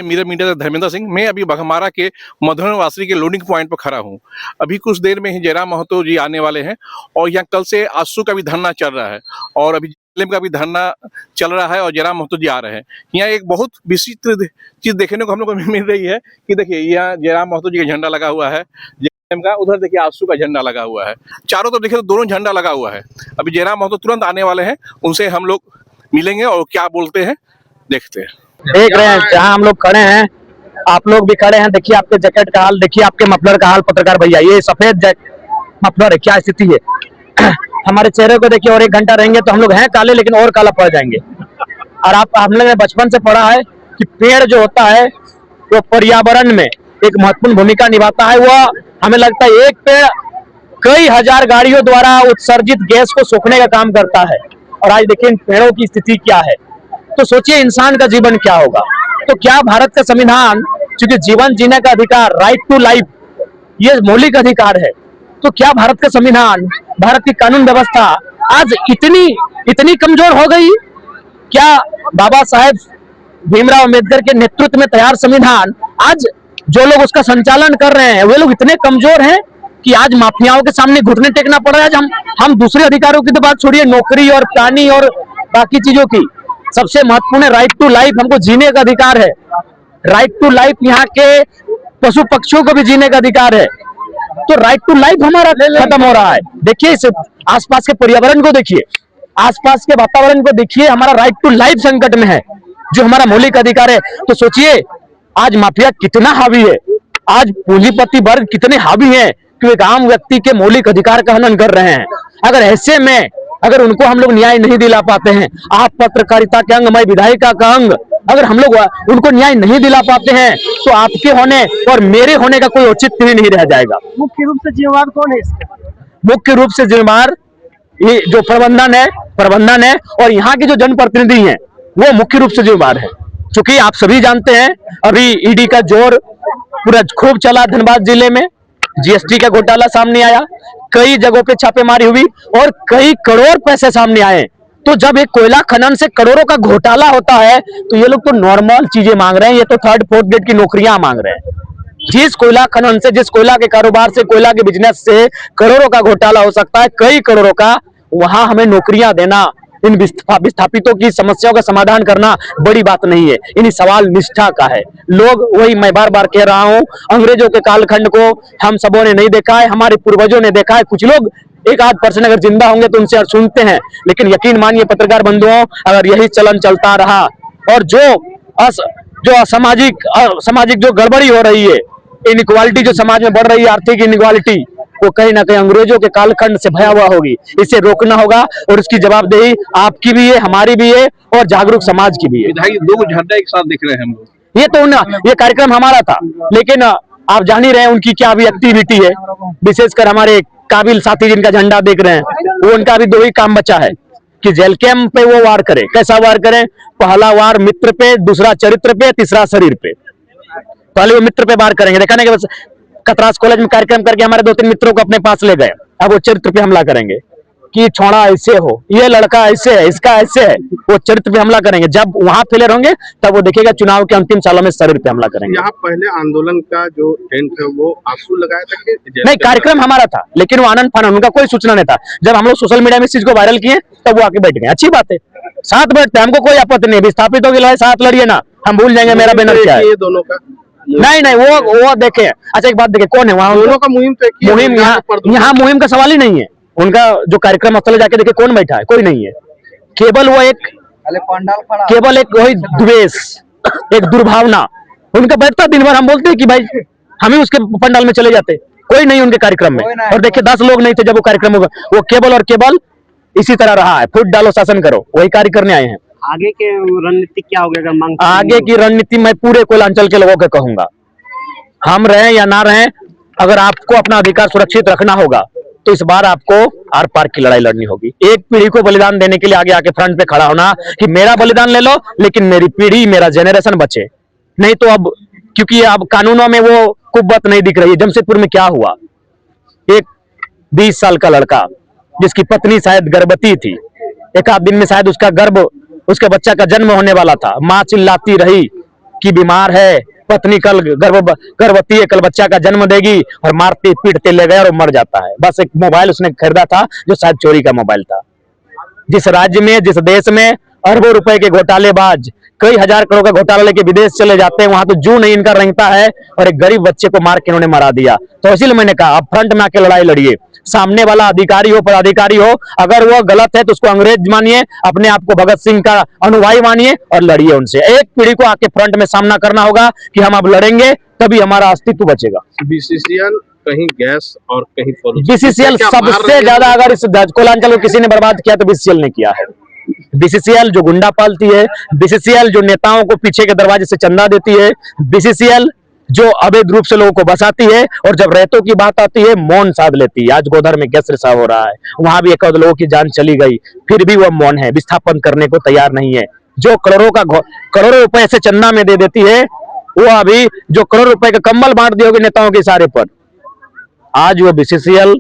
मेरा मीडिया धर्मेंद्र सिंह। मैं अभी बघमारा के मधुबन वासरी के लोडिंग पॉइंट पर खड़ा हूँ। अभी कुछ देर में ही जयराम महतो जी आने वाले हैं और यहाँ कल से आसू का भी धरना चल रहा है और अभी JLM का भी धरना चल रहा है और जयराम महतो जी आ रहे हैं। यहाँ एक बहुत विचित्र चीज देखने को हम लोग को मिल रही है कि देखिए यहाँ जयराम महतो जी का झंडा लगा हुआ है JLM का, उधर देखिए आसू का झंडा लगा हुआ है, चारों तरफ देखिए तो दोनों झंडा लगा हुआ है। अभी जयराम महतो तुरंत आने वाले हैं, उनसे हम लोग मिलेंगे और क्या बोलते हैं देखते हैं। देख रहे हैं जहाँ हम लोग खड़े हैं, आप लोग भी खड़े हैं। देखिए आपके जैकेट का हाल, देखिए आपके मफलर का हाल। पत्रकार भैया ये सफेद मफलर है, क्या स्थिति है। हमारे चेहरे को देखिए, और 1 घंटा रहेंगे तो हम लोग हैं काले लेकिन और काला पड़ जाएंगे। और हम लोग ने बचपन से पढ़ा है कि पेड़ जो होता है वो पर्यावरण में एक महत्वपूर्ण भूमिका निभाता है। वो हमें लगता है एक पेड़ कई हजार गाड़ियों द्वारा उत्सर्जित गैस को सोखने का काम करता है। और आज देखिए इन पेड़ों की स्थिति क्या है, तो सोचिए इंसान का जीवन क्या होगा। तो क्या भारत का संविधान, क्योंकि जीवन जीने का अधिकार, राइट टू लाइफ, ये मौलिक अधिकार है, तो क्या भारत का संविधान, भारत की कानून व्यवस्था आज इतनी कमजोर हो गई? क्या बाबा साहेब भीमराव अम्बेडकर के नेतृत्व में तैयार संविधान आज जो लोग उसका संचालन कर रहे हैं वे लोग इतने कमजोर हैं कि आज माफियाओं के सामने घुटने टेकना पड़ रहा है? आज हम दूसरे अधिकारों की तो बात छोड़िए, नौकरी और प्राणी और बाकी चीजों की, सबसे महत्वपूर्ण है राइट टू लाइफ। हमको जीने का अधिकार है, राइट टू लाइफ। यहाँ के पशु पक्षियों को भी जीने का अधिकार है, तो राइट टू लाइफ हमारा खत्म हो रहा है। देखिए इस आसपास के पर्यावरण को देखिए, आसपास के वातावरण को देखिए, हमारा राइट टू लाइफ संकट में है, जो हमारा मौलिक अधिकार है। तो सोचिए आज माफिया कितना हावी है, आज पूंजीपति वर्ग कितने हावी है कि एक आम व्यक्ति के मौलिक अधिकार का हनन कर रहे हैं। अगर ऐसे में अगर उनको हम लोग न्याय नहीं दिला पाते हैं, आप पत्रकारिता के अंग, मैं विधायिका का अंग, अगर हम लोग उनको न्याय नहीं दिला पाते हैं तो आपके होने और मेरे होने का कोई औचित्य ही नहीं रह जाएगा। मुख्य रूप से जिम्मेवार कौन है इसका? मुख्य रूप से जिम्मेवार ये जो प्रबंधन है और यहाँ के जो जनप्रतिनिधि हैं वो मुख्य रूप से जिम्मेवार है। क्योंकि आप सभी जानते हैं अभी ईडी का जोर पूरा खूब चला धनबाद जिले में, GST का घोटाला सामने आया, कई जगहों पे छापेमारी हुई और कई करोड़ पैसे सामने आए। तो जब एक कोयला खनन से करोड़ों का घोटाला होता है तो ये लोग तो नॉर्मल चीजें मांग रहे हैं, ये तो 3rd 4th ग्रेड की नौकरियां मांग रहे हैं। जिस कोयला खनन से, जिस कोयला के कारोबार से, कोयला के बिजनेस से करोड़ों का घोटाला हो सकता है, कई करोड़ों का, वहां हमें नौकरियां देना, इन विस्थापितों की समस्याओं का समाधान करना बड़ी बात नहीं है। इन्हीं सवाल निष्ठा का है। लोग वही मैं बार बार कह रहा हूं, अंग्रेजों के कालखंड को हम सबों ने नहीं देखा है, हमारे पूर्वजों ने देखा है। कुछ लोग 1-8% अगर जिंदा होंगे तो उनसे सुनते हैं, लेकिन यकीन मानिए पत्रकार बंधुओं, अगर यही चलन चलता रहा और जो सामाजिक जो गड़बड़ी हो रही है, इनइक्वालिटी जो समाज में बढ़ रही है, आर्थिक इनइक्वालिटी, वो कहीं ना कहीं अंग्रेजों के कालखंड से भयावह होगी। इसे रोकना होगा और उसकी जवाबदेही आपकी भी है, हमारी भी है और जागरूक समाज की भी है। दो झंडा एक साथ दिख रहे हैं हम लोग। ये तो ये कार्यक्रम हमारा था, लेकिन आप जान ही रहे हैं उनकी क्या भी एक्टिविटी है। विशेषकर हमारे काबिल साथी जिनका झंडा देख रहे हैं, वो उनका भी 2 ही काम बचा है कि जेल कैंप पे वो वार करें। कैसा वार करें? पहला वार मित्र पे, दूसरा चरित्र पे, तीसरा शरीर पे। पहले वो मित्र पे वार करेंगे, देखा नहीं कि कतरास कॉलेज में कार्यक्रम करके हमारे 2-3 मित्रों को अपने पास ले गए। अब वो चरित्र पे हमला करेंगे कि छोड़ा ऐसे हो, ये लड़का ऐसे है, इसका ऐसे है, वो चरित्र पे हमला करेंगे। जब वहां फेलियर होंगे तब वो देखेगा चुनाव के अंतिम सालों में शरीर पे हमला करेंगे। यहाँ पहले आंदोलन का जो टेंट है वो आंसू लगाया था कि नहीं, कार्यक्रम हमारा था, लेकिन वो आनंद फानन, उनका कोई सूचना नहीं था। जब हम लोग सोशल मीडिया में इस चीज को वायरल किए तब वो आके बैठ गए। अच्छी बात है, साथ बैठते, हमको कोई आपत्ति नहीं। विस्थापित हो गए, साथ लड़िए ना, हम भूल जाएंगे मेरा बैनर क्या है। ये दोनों का नहीं, वो देखे। अच्छा एक बात देखे, कौन है वहाँ? दोनों का मुहिम यहाँ मुहिम का सवाल ही नहीं है। उनका जो कार्यक्रम स्थल जाके देखे कौन बैठा है, कोई नहीं है। केवल एक वही द्वेष, एक दुर्भावना उनका बैठता। दिन भर हम बोलते हैं कि भाई हम ही उसके पंडाल में चले जाते, कोई नहीं उनके कार्यक्रम में। और देखिए 10 लोग नहीं थे जब वो कार्यक्रम होगा। वो केवल और केवल इसी तरह रहा है, फुट डालो शासन करो, वही कार्य करने आए हैं। आगे के रणनीति क्या होगा अगर मांग? आगे की रणनीति मैं पूरे कोयलांचल के लोगों को कहूंगा, हम रहें या ना रहें, अगर आपको अपना अधिकार सुरक्षित रखना होगा तो इस बार आपको आर पार की लड़ाई लड़नी होगी। एक पीढ़ी को बलिदान देने के लिए आगे आके फ्रंट पे खड़ा होना कि मेरा बलिदान ले लो लेकिन मेरी पीढ़ी, मेरा जेनरेशन बचे। नहीं तो अब, क्योंकि अब कानूनों में वो कुव्वत नहीं दिख रही है। जमशेदपुर में क्या हुआ, एक 20 साल का लड़का जिसकी पत्नी शायद गर्भवती थी, एक आध दिन में शायद उसके बच्चा का जन्म होने वाला था। माँ चिल्लाती रही कि बीमार है, पत्नी कल गर्भवती है, कल बच्चा का जन्म देगी, और मारते पीटते ले गए और मर जाता है। बस एक मोबाइल उसने खरीदा था जो शायद चोरी का मोबाइल था। जिस राज्य में, जिस देश में अरबों रुपए के घोटालेबाज कई हजार करोड़ का घोटाला लेके विदेश चले जाते हैं, वहां तो जू नहीं इनका रेंगता है, और एक गरीब बच्चे को मार के इन्होंने मरा दिया। तो इसीलिए मैंने कहा अब फ्रंट में आके लड़ाई लड़िए। सामने वाला अधिकारी हो, पदाधिकारी हो, अगर वो गलत है तो उसको अंग्रेज मानिए, अपने आप को भगत सिंह का अनुयायी मानिए और लड़िए उनसे। एक पीढ़ी को आके फ्रंट में सामना करना होगा कि हम अब लड़ेंगे, तभी हमारा अस्तित्व बचेगा। बीसीसीएल कहीं गैस और कहीं बीसीसीएल सबसे ज्यादा, अगर इस कोलांचल को किसी ने बर्बाद किया तो बीसीसीएल ने किया है। बीसीसीएल जो गुंडा पालती है, बीसीसीएल जो नेताओं को पीछे के दरवाजे से चंदा देती है, बीसीसीएल जो अवैध रूप से लोगों को बसाती है, और जब रेतों की बात आती है मौन साध लेती है। आज गोधर में गैस रिसाव हो रहा है, वहां भी एक लोगों की जान चली गई, फिर भी वह मौन है, विस्थापन करने को तैयार नहीं है। जो करोड़ों रुपए से चंदा में दे देती है, वो अभी जो करोड़ रुपए का कंबल बांट दिए होगे नेताओं के इशारे पर, आज वो बीसीसीएल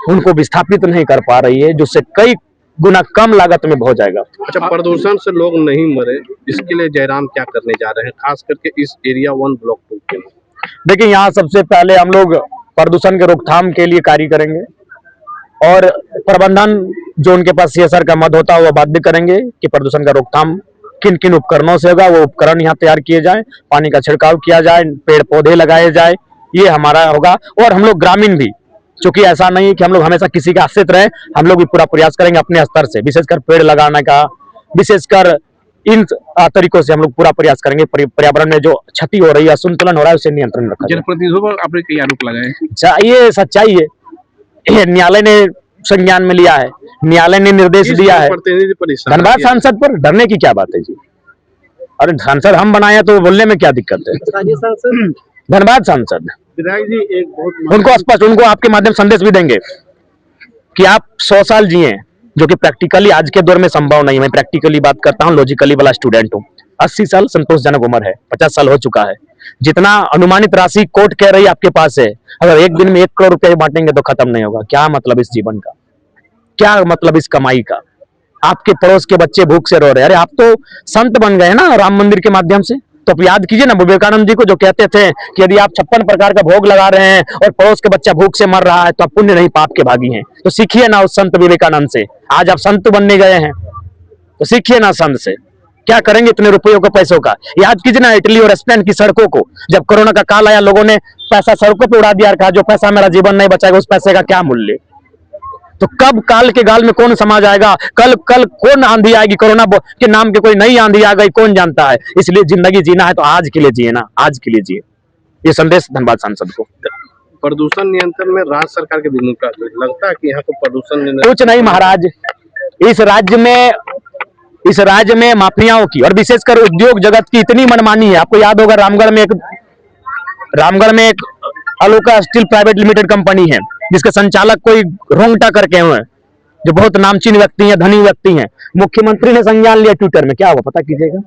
उनको विस्थापित नहीं कर पा रही है, जिससे कई गुना कम लागत में हो जाएगा। अच्छा, प्रदूषण से लोग नहीं मरे, इसके लिए जयराम क्या करने जा रहे हैं, खास करके इस एरिया 1 ब्लॉक 2 के लिए? देखिए, यहाँ सबसे पहले हम लोग प्रदूषण के रोकथाम के लिए कार्य करेंगे, और प्रबंधन जो उनके पास सीएसआर का मद होता है वो बाध्य करेंगे कि प्रदूषण का रोकथाम किन किन उपकरणों से होगा, वो उपकरण यहाँ तैयार किए जाए, पानी का छिड़काव किया जाए, पेड़ पौधे लगाए जाए, ये हमारा होगा। और हम लोग ग्रामीण भी, चूंकि ऐसा नहीं कि हम लोग हमेशा किसी के आश्रित रहे, हम लोग भी पूरा प्रयास करेंगे अपने स्तर से, विशेषकर पेड़ लगाने का, विशेषकर इन तरीकों से हम लोग पूरा प्रयास करेंगे। पर्यावरण में जो क्षति हो रही है, असंतुलन हो रहा है, उसे नियंत्रण में रखा जाए। जनप्रतिनिधियों पर आपने कई आरोप लगाए हैं। ये सच्चाई है, ये न्यायालय ने संज्ञान में लिया है, न्यायालय ने निर्देश दिया है। धनबाद सांसद पर डरने की क्या बात है जी? अरे सांसद हम बनाए तो बोलने में क्या दिक्कत है? धनबाद सांसद विधायक जी एक बहुत उनको स्पष्ट, उनको आपके माध्यम संदेश भी देंगे कि आप 100 साल जिए, जो कि प्रैक्टिकली आज के दौर में संभव नहीं है। मैं प्रैक्टिकली बात करता हूँ, लॉजिकली वाला स्टूडेंट हूँ। 80 साल संतोषजनक उम्र है, 50 साल हो चुका है। जितना अनुमानित राशि कोर्ट कह रही है आपके पास है, अगर एक दिन में 1 करोड़ रुपए बांटेंगे तो खत्म नहीं होगा। क्या मतलब इस जीवन का, क्या मतलब इस कमाई का? आपके पड़ोस के बच्चे भूख से रो रहे हैं। अरे आप तो संत बन गए ना राम मंदिर के माध्यम से। तो आप याद कीजिए ना विवेकानंद जी को, जो कहते थे कि यदि आप 56 प्रकार का भोग लगा रहे हैं और पड़ोस के बच्चा भूख से मर रहा है तो आप पुण्य नहीं पाप के भागी हैं। तो सीखिए ना उस संत विवेकानंद से। आज आप संत बनने गए हैं तो सीखिए ना संत से। क्या करेंगे इतने रुपयों के पैसों का? याद कीजिए ना इटली और स्पेन की सड़कों को, जब कोरोना का काल आया लोगों ने पैसा सड़कों पर उड़ा दिया, कहा जो पैसा मेरा जीवन नहीं बचाएगा उस पैसे का क्या मूल्य। तो कब काल के गाल में कौन समा जाएगा, कल कौन आंधी आएगी, कोरोना के नाम के कोई नई आंधी आ गई, कौन जानता है। इसलिए जिंदगी जीना है तो आज के लिए जिए ना, आज के लिए जिए। ये संदेश धनबाद सांसद को। प्रदूषण नियंत्रण में राज्य सरकार की भूमिका लगता है कि यहाँ को प्रदूषण कुछ नहीं महाराज, इस राज्य में माफियाओं की और विशेषकर उद्योग जगत की इतनी मनमानी है। आपको याद होगा रामगढ़ में एक अलोका स्टील प्राइवेट लिमिटेड कंपनी है, जिसके संचालक कोई रोंगटा करके हुए, जो बहुत नामचीन व्यक्ति हैं, धनी व्यक्ति हैं। मुख्यमंत्री ने संज्ञान लिया ट्विटर में, क्या हुआ पता कीजिएगा।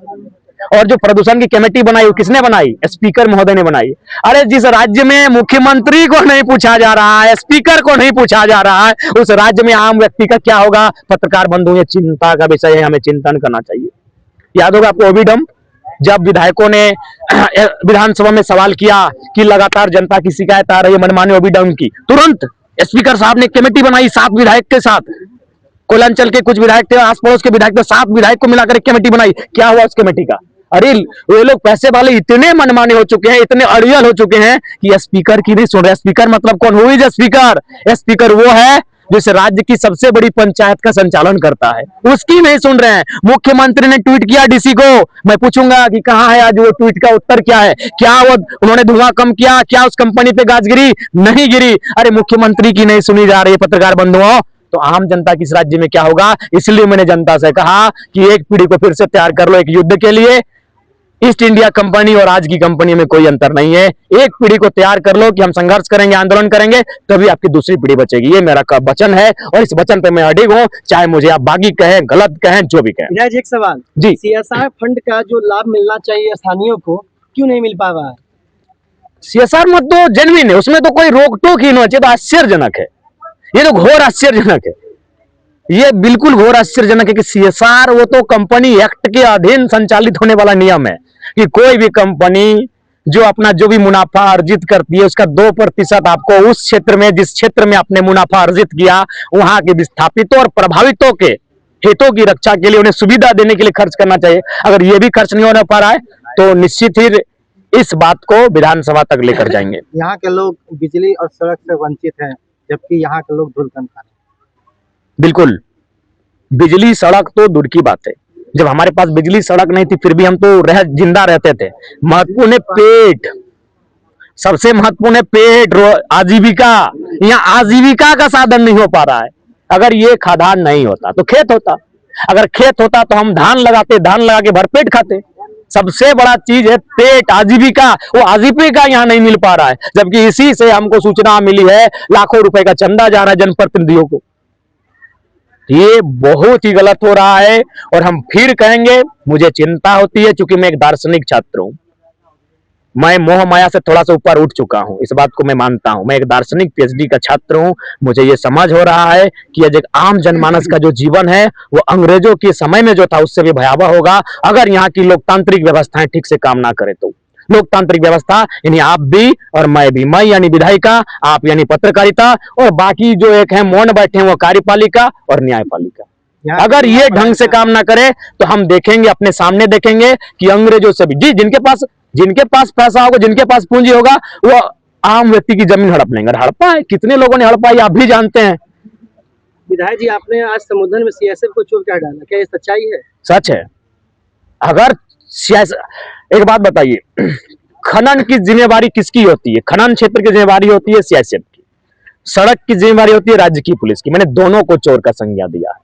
और जो प्रदूषण की कमेटी बनाई वो किसने बनाई? स्पीकर महोदय ने बनाई। अरे जिस राज्य में मुख्यमंत्री को नहीं पूछा जा रहा है, स्पीकर को नहीं पूछा जा रहा है, उस राज्य में आम व्यक्ति का क्या होगा? पत्रकार बंधु, ये चिंता का विषय है, हमें चिंतन करना चाहिए। याद होगा आपको ओबीडम, जब विधायकों ने विधानसभा में सवाल किया कि लगातार जनता की शिकायत आ रही है मनमानी ओबीडम की, तुरंत स्पीकर साहब ने कमेटी बनाई 7 विधायक के साथ। कोलांचल के कुछ विधायक थे, आस पड़ोस के विधायक थे, 7 विधायक को मिलाकर एक कमेटी बनाई। क्या हुआ उस कमेटी का? अरे वे लोग पैसे वाले इतने मनमाने हो चुके हैं, इतने अड़ियल हो चुके हैं कि स्पीकर की नहीं सुन रहे। स्पीकर मतलब कौन हुई? स्पीकर स्पीकर वो है जिस राज्य की सबसे बड़ी पंचायत का संचालन करता है, उसकी नहीं सुन रहे हैं। मुख्यमंत्री ने ट्वीट किया डीसी को, मैं पूछूंगा कि कहां है आज वो ट्वीट का उत्तर क्या है? क्या वो उन्होंने धुआं कम किया? क्या उस कंपनी पे गाज गिरी? नहीं गिरी। अरे मुख्यमंत्री की नहीं सुनी जा रही है पत्रकार बंधुओं, तो आम जनता की इस राज्य में क्या होगा? इसलिए मैंने जनता से कहा कि एक पीढ़ी को फिर से तैयार कर लो एक युद्ध के लिए। ईस्ट इंडिया कंपनी और आज की कंपनी में कोई अंतर नहीं है। एक पीढ़ी को तैयार कर लो कि हम संघर्ष करेंगे, आंदोलन करेंगे, तभी आपकी दूसरी पीढ़ी बचेगी। ये मेरा वचन है और इस वचन पे मैं अडिग हूँ, चाहे मुझे आप बागी कहें, गलत कहें, जो भी कहें। एक सवाल जी, सीएसआर फंड का जो लाभ मिलना चाहिए स्थानीयों को क्यों नहीं मिल पा रहा है? सीएसआर मत तो जेन्युइन है, उसमें तो कोई रोक टोक ही नहीं, तो आश्चर्यजनक है। ये तो घोर आश्चर्यजनक है। ये बिल्कुल घोर आश्चर्यजनक है कि सीएसआर वो तो कंपनी एक्ट के अधीन संचालित होने वाला नियम है कि कोई भी कंपनी जो अपना जो भी मुनाफा अर्जित करती है उसका 2% आपको उस क्षेत्र में, जिस क्षेत्र में आपने मुनाफा अर्जित किया, वहां के विस्थापितों और प्रभावितों के हितों की रक्षा के लिए, उन्हें सुविधा देने के लिए खर्च करना चाहिए। अगर ये भी खर्च नहीं होने पा रहा है तो निश्चित ही इस बात को विधानसभा तक लेकर जाएंगे। यहाँ के लोग बिजली और सड़क से वंचित हैं, जबकि यहाँ के लोग धुलकन खा रहे हैं। बिल्कुल, बिजली सड़क तो दूर की बात है, जब हमारे पास बिजली सड़क नहीं थी फिर भी हम तो जिंदा रहते थे। महत्वपूर्ण है पेट, सबसे महत्वपूर्ण है पेट, आजीविका। यहाँ आजीविका का साधन नहीं हो पा रहा है। अगर ये खदान नहीं होता तो खेत होता, अगर खेत होता तो हम धान लगाते, धान लगा के भरपेट खाते। सबसे बड़ा चीज है पेट, आजीविका। वो आजीविका यहाँ नहीं मिल पा रहा है, जबकि इसी से हमको सूचना मिली है लाखों रुपए का चंदा जा रहा है जनप्रतिनिधियों को। ये बहुत ही गलत हो रहा है और हम फिर कहेंगे, मुझे चिंता होती है क्योंकि मैं एक दार्शनिक छात्र हूं। मैं मोह माया से थोड़ा सा ऊपर उठ चुका हूं, इस बात को मैं मानता हूं। मैं एक दार्शनिक पीएचडी का छात्र हूं। मुझे ये समझ हो रहा है कि आज एक आम जनमानस का जो जीवन है वो अंग्रेजों के समय में जो था उससे भी भयावह होगा अगर यहाँ की लोकतांत्रिक व्यवस्थाएं ठीक से काम ना करे तो। लोकतांत्रिक व्यवस्था यानी आप भी और मैं भी, मैं यानी विधायिका, आप यानी पत्रकारिता, और बाकी जो एक है मौन बैठे हैं वो कार्यपालिका और न्यायपालिका। अगर ये ढंग से काम ना करे तो हम देखेंगे, अपने सामने देखेंगे कि अंग्रेजों से भी जी जिनके पास पैसा होगा, जिनके पास पूंजी होगा, वो आम व्यक्ति की जमीन हड़प लेंगे। हड़पा है, कितने लोगों ने हड़पा, आप भी जानते हैं। विधायक जी, आपने आज संबोधन में सीएसएफ को चोर क्या डाला, क्या ये सच्चाई है? सच है। अगर एक बात बताइए, खनन की जिम्मेवारी किसकी होती है? खनन क्षेत्र की जिम्मेवारी होती है सीएसएफ की, सड़क की जिम्मेवारी होती है राज्य की पुलिस की। मैंने दोनों को चोर का संज्ञा दिया है,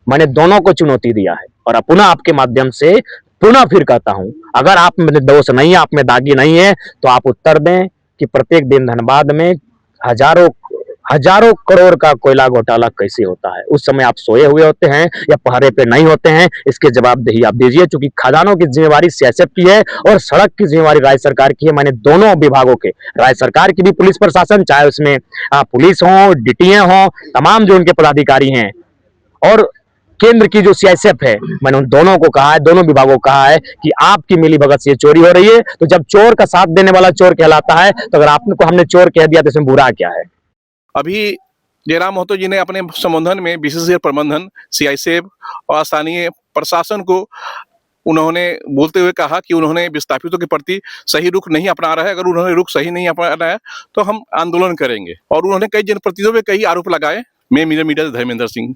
मैंने दोनों को चुनौती दिया है और पुनः आपके माध्यम से पुनः फिर कहता हूं, अगर आप में दोष नहीं है, आप में दागी नहीं है, तो आप उत्तर दें कि प्रत्येक दिन धनबाद में हजारों करोड़ का कोयला घोटाला कैसे होता है? उस समय आप सोए हुए होते हैं या पहरे पे नहीं होते हैं? इसके जवाबदेही आप दीजिए, क्योंकि खदानों की जिम्मेवारी सीएसएफ की है और सड़क की जिम्मेवारी राज्य सरकार की है। मैंने दोनों विभागों के, राज्य सरकार की भी पुलिस प्रशासन, चाहे उसमें पुलिस हो, डीटीए हो, तमाम जो उनके पदाधिकारी हैं, और केंद्र की जो सीएसएफ है, मैंने उन दोनों को कहा है, दोनों विभागों को कहा है कि आपकी मिलीभगत से चोरी हो रही है। तो जब चोर का साथ देने वाला चोर कहलाता है, तो अगर आपको हमने चोर कह दिया तो इसमें बुरा क्या है? अभी जयराम महतो जी ने अपने संबोधन में बीसीसीएल प्रबंधन, सीआईएसएफ और स्थानीय प्रशासन को उन्होंने बोलते हुए कहा कि उन्होंने विस्थापितों के प्रति सही रुख नहीं अपना रहा है। अगर उन्होंने रुख सही नहीं अपनाया है तो हम आंदोलन करेंगे। और उन्होंने कई जनप्रतिनिधियों पे कई आरोप लगाए। मैं मीडिया से धर्मेंद्र सिंह।